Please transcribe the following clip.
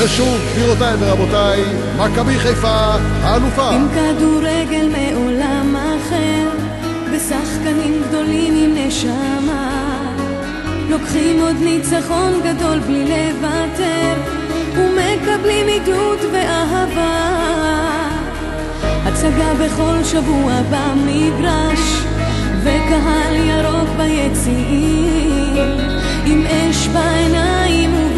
ושוב, גבירותיי ורבותיי, מכבי חיפה האלופה. עם כדורגל מעולם אחר, ושחקנים גדולים עם נשמה, לוקחים עוד ניצחון גדול בלי לוותר, ומקבלים עידוד ואהבה. הצגה בכל שבוע במגרש, וקהל ירוק ביציעים, עם אש בעיניים